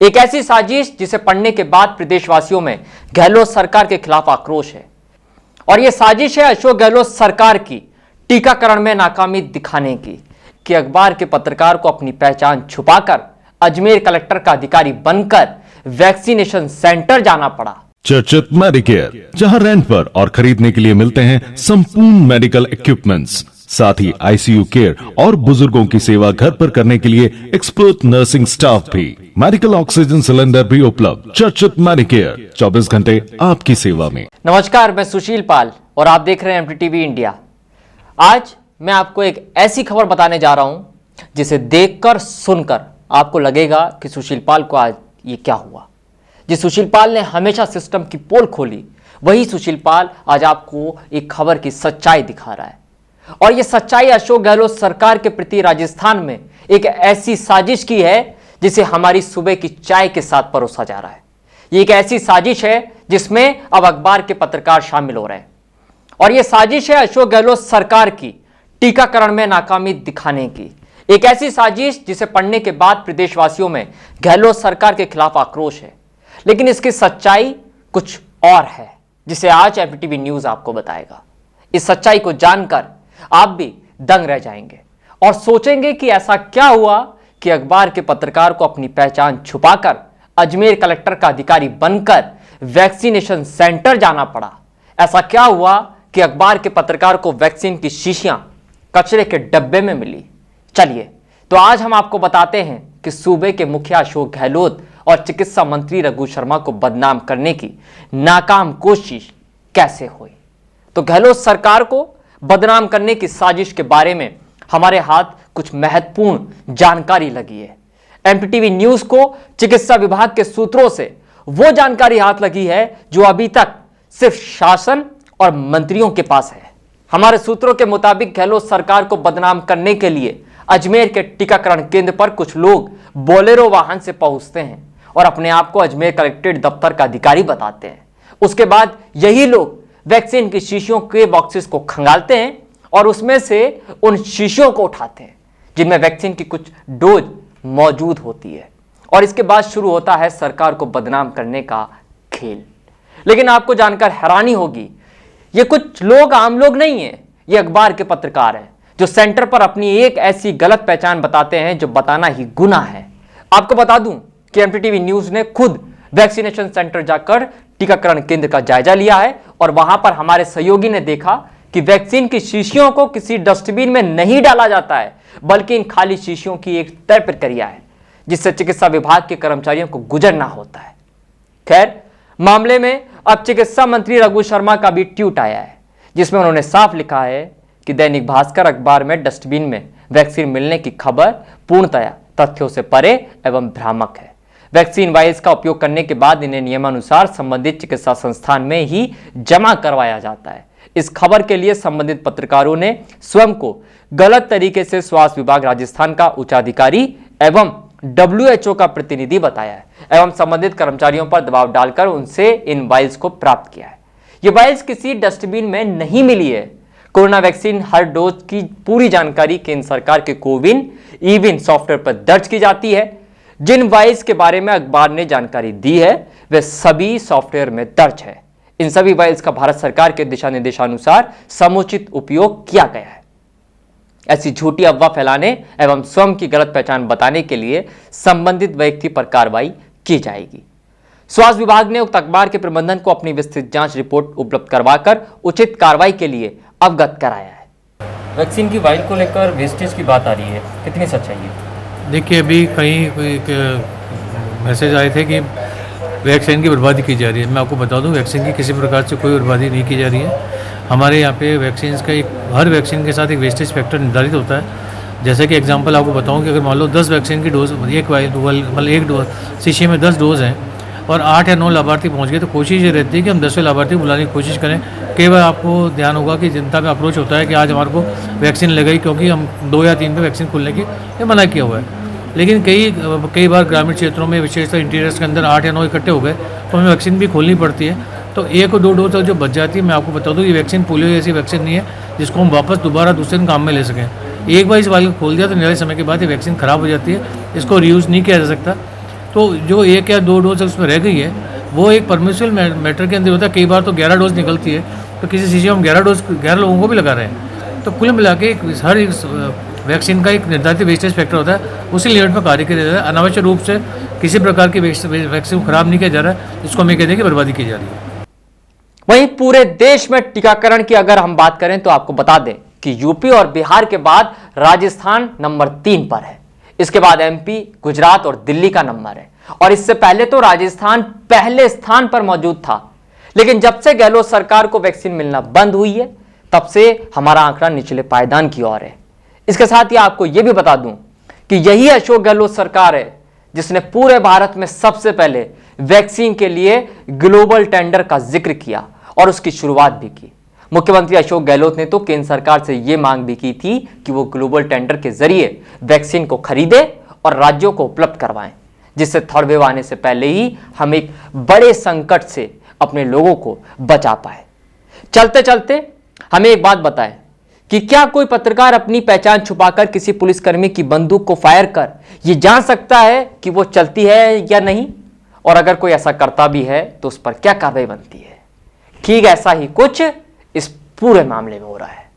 एक ऐसी साजिश जिसे पढ़ने के बाद प्रदेशवासियों में गहलोत सरकार के खिलाफ आक्रोश है। और यह साजिश है अशोक गहलोत सरकार की टीकाकरण में नाकामी दिखाने की कि अखबार के पत्रकार को अपनी पहचान छुपाकर अजमेर कलेक्टर का अधिकारी बनकर वैक्सीनेशन सेंटर जाना पड़ा। चर्चित मेडिकेयर, जहां रेंट पर और खरीदने के लिए मिलते हैं संपूर्ण मेडिकल इक्विपमेंट्स, साथ ही आईसीयू केयर और बुजुर्गों की सेवा घर पर करने के लिए एक्सपर्ट नर्सिंग स्टाफ भी, मेडिकल ऑक्सीजन सिलेंडर भी उपलब्ध। चर्चित मेडिकेयर 24 घंटे आपकी सेवा में। नमस्कार, मैं सुशील पाल और आप देख रहे हैं एमटीटीवी इंडिया। आज मैं आपको एक ऐसी खबर बताने जा रहा हूं जिसे देखकर सुनकर आपको लगेगा कि सुशील पाल को आज ये क्या हुआ। जिस सुशील पाल ने हमेशा सिस्टम की पोल खोली, वही सुशील पाल आज आपको एक खबर की सच्चाई दिखा रहा है। और यह सच्चाई अशोक गहलोत सरकार के प्रति राजस्थान में एक ऐसी साजिश की है जिसे हमारी सुबह की चाय के साथ परोसा जा रहा है। ये एक ऐसी साजिश है जिसमें अब अखबार के पत्रकार शामिल हो रहे हैं। और यह साजिश है अशोक गहलोत सरकार की टीकाकरण में नाकामी दिखाने की। एक ऐसी साजिश जिसे पढ़ने के बाद प्रदेशवासियों में गहलोत सरकार के खिलाफ आक्रोश है। लेकिन इसकी सच्चाई कुछ और है जिसे आज एमटीटीवी न्यूज आपको बताएगा। इस सच्चाई को जानकर आप भी दंग रह जाएंगे और सोचेंगे कि ऐसा क्या हुआ कि अखबार के पत्रकार को अपनी पहचान छुपाकर अजमेर कलेक्टर का अधिकारी बनकर वैक्सीनेशन सेंटर जाना पड़ा। ऐसा क्या हुआ कि अखबार के पत्रकार को वैक्सीन की शीशियां कचरे के डब्बे में मिली। चलिए तो आज हम आपको बताते हैं कि सूबे के मुखिया अशोक गहलोत और चिकित्सा मंत्री रघु शर्मा को बदनाम करने की नाकाम कोशिश कैसे हुई। तो गहलोत सरकार को बदनाम करने की साजिश के बारे में हमारे हाथ कुछ महत्वपूर्ण जानकारी लगी है। एमटीटीवी न्यूज को चिकित्सा विभाग के सूत्रों से वो जानकारी हाथ लगी है जो अभी तक सिर्फ शासन और मंत्रियों के पास है। हमारे सूत्रों के मुताबिक गहलोत सरकार को बदनाम करने के लिए अजमेर के टीकाकरण केंद्र पर कुछ लोग बोलेरो वाहन से पहुंचते हैं और अपने आप को अजमेर कलेक्ट्रेट दफ्तर का अधिकारी बताते हैं। उसके बाद यही लोग वैक्सीन की शीशियों के बॉक्सेस को खंगालते हैं और उसमें से उन शीशियों को उठाते हैं जिनमें वैक्सीन की कुछ डोज मौजूद होती है। और इसके बाद शुरू होता है सरकार को बदनाम करने का खेल। लेकिन आपको जानकर हैरानी होगी, ये कुछ लोग आम लोग नहीं है, ये अखबार के पत्रकार हैं जो सेंटर पर अपनी एक ऐसी गलत पहचान बताते हैं जो बताना ही गुनाह है। आपको बता दूं कि एमटीटीवी न्यूज ने खुद वैक्सीनेशन सेंटर जाकर टीकाकरण केंद्र का जायजा लिया है और वहां पर हमारे सहयोगी ने देखा कि वैक्सीन की शीशियों को किसी डस्टबिन में नहीं डाला जाता है, बल्कि इन खाली शीशियों की एक तय प्रक्रिया है जिससे चिकित्सा विभाग के कर्मचारियों को गुजरना होता है। खैर, मामले में अब चिकित्सा मंत्री रघु शर्मा का भी ट्वीट आया है जिसमें उन्होंने साफ लिखा है कि दैनिक भास्कर अखबार में डस्टबिन में वैक्सीन मिलने की खबर पूर्णतया तथ्यों से परे एवं भ्रामक है। वैक्सीन वायल्स का उपयोग करने के बाद इन्हें नियमानुसार संबंधित चिकित्सा संस्थान में ही जमा करवाया जाता है। इस खबर के लिए संबंधित पत्रकारों ने स्वयं को गलत तरीके से स्वास्थ्य विभाग राजस्थान का उच्चाधिकारी एवं WHO का प्रतिनिधि बताया है एवं संबंधित कर्मचारियों पर दबाव डालकर उनसे इन वायल्स को प्राप्त किया है। ये वायल्स किसी डस्टबिन में नहीं मिली है। कोरोना वैक्सीन हर डोज की पूरी जानकारी केंद्र सरकार के कोविन ईविन सॉफ्टवेयर पर दर्ज की जाती है। जिन वायल्स के बारे में अखबार ने जानकारी दी है वे सभी सॉफ्टवेयर में दर्ज है। इन सभी वायल्स का भारत सरकार के दिशा निर्देशानुसार समुचित उपयोग किया गया है। ऐसी झूठी अफवाह फैलाने एवं स्वयं की गलत पहचान बताने के लिए संबंधित व्यक्ति पर कार्रवाई की जाएगी। स्वास्थ्य विभाग ने उक्त अखबार के प्रबंधन को अपनी विस्तृत जांच रिपोर्ट उपलब्ध करवाकर उचित कार्रवाई के लिए अवगत कराया है। वैक्सीन की वाइल को लेकर वेस्टेज की बात आ रही है, कितनी सच्चाई है? देखिए, अभी कहीं मैसेज आए थे कि वैक्सीन की बर्बादी की जा रही है। मैं आपको बता दूं, वैक्सीन की किसी प्रकार से कोई बर्बादी नहीं की जा रही है। हमारे यहाँ पे वैक्सीन का हर वैक्सीन के साथ एक वेस्टेज फैक्टर निर्धारित होता है। जैसे कि एग्जांपल आपको बताऊं कि अगर मान लो 10 वैक्सीन की डोज, एक डोज शीशे में 10 डोज हैं और 8 या 9 लाभार्थी पहुँच गए, तो कोशिश ये रहती है कि हम 10वें लाभार्थी बुलाने की कोशिश करें। कई बार आपको ध्यान होगा कि जनता में अप्रोच होता है कि आज हमारे को वैक्सीन लगेगी क्योंकि हम 2 या 3 पे वैक्सीन खुलने की ये मना किया हुआ है। लेकिन कई बार ग्रामीण क्षेत्रों में विशेषतः इंटीरियर्स के अंदर 8 या 9 इकट्ठे हो गए तो हमें वैक्सीन भी खोलनी पड़ती है। तो 1 और 2 डोज तक जो बच जाती है, मैं आपको बता दूं ये वैक्सीन पोलियो जैसी वैक्सीन नहीं है जिसको हम वापस दोबारा दूसरे दिन काम में ले सकें। एक बार इस वाले को खोल दिया तो निर्धारित समय के बाद ये वैक्सीन ख़राब हो जाती है, इसको रीयूज़ नहीं किया जा सकता। तो जो 1 या 2 डोज उसमें रह गई है वो एक परमिसिबल मैटर के अंदर होता है। कई बार तो 11 डोज निकलती है, तो किसी शीशे में हम 11 लोगों को भी लगा रहे हैं। तो कुल मिला के हर वैक्सीन का एक निर्धारित वेस्टेज फैक्टर होता है, उसी लिमिट में कार्य किया जाता है। अनावश्यक रूप से किसी प्रकार की वैक्सीन खराब नहीं किया जा रहा है, इसको हम ये कहते हैं कि बर्बादी की जा रही है। वहीं पूरे देश में टीकाकरण की अगर हम बात करें तो आपको बता दें कि यूपी और बिहार के बाद राजस्थान नंबर 3 पर है। इसके बाद एमपी, गुजरात और दिल्ली का नंबर है। और इससे पहले तो राजस्थान पहले स्थान पर मौजूद था, लेकिन जब से गहलोत सरकार को वैक्सीन मिलना बंद हुई है तब से हमारा आंकड़ा निचले पायदान की ओर है। इसके साथ ही आपको यह भी बता दूं कि यही अशोक गहलोत सरकार है जिसने पूरे भारत में सबसे पहले वैक्सीन के लिए ग्लोबल टेंडर का जिक्र किया और उसकी शुरुआत भी की। मुख्यमंत्री अशोक गहलोत ने तो केंद्र सरकार से यह मांग भी की थी कि वो ग्लोबल टेंडर के जरिए वैक्सीन को खरीदे और राज्यों को उपलब्ध करवाएं, जिससे थर्ड वेव आने से पहले ही हम एक बड़े संकट से अपने लोगों को बचा पाए। चलते चलते हमें एक बात बताएं कि क्या कोई पत्रकार अपनी पहचान छुपाकर किसी पुलिसकर्मी की बंदूक को फायर कर यह जान सकता है कि वो चलती है या नहीं? और अगर कोई ऐसा करता भी है तो उस पर क्या कार्रवाई बनती है? ठीक ऐसा ही कुछ इस पूरे मामले में हो रहा है।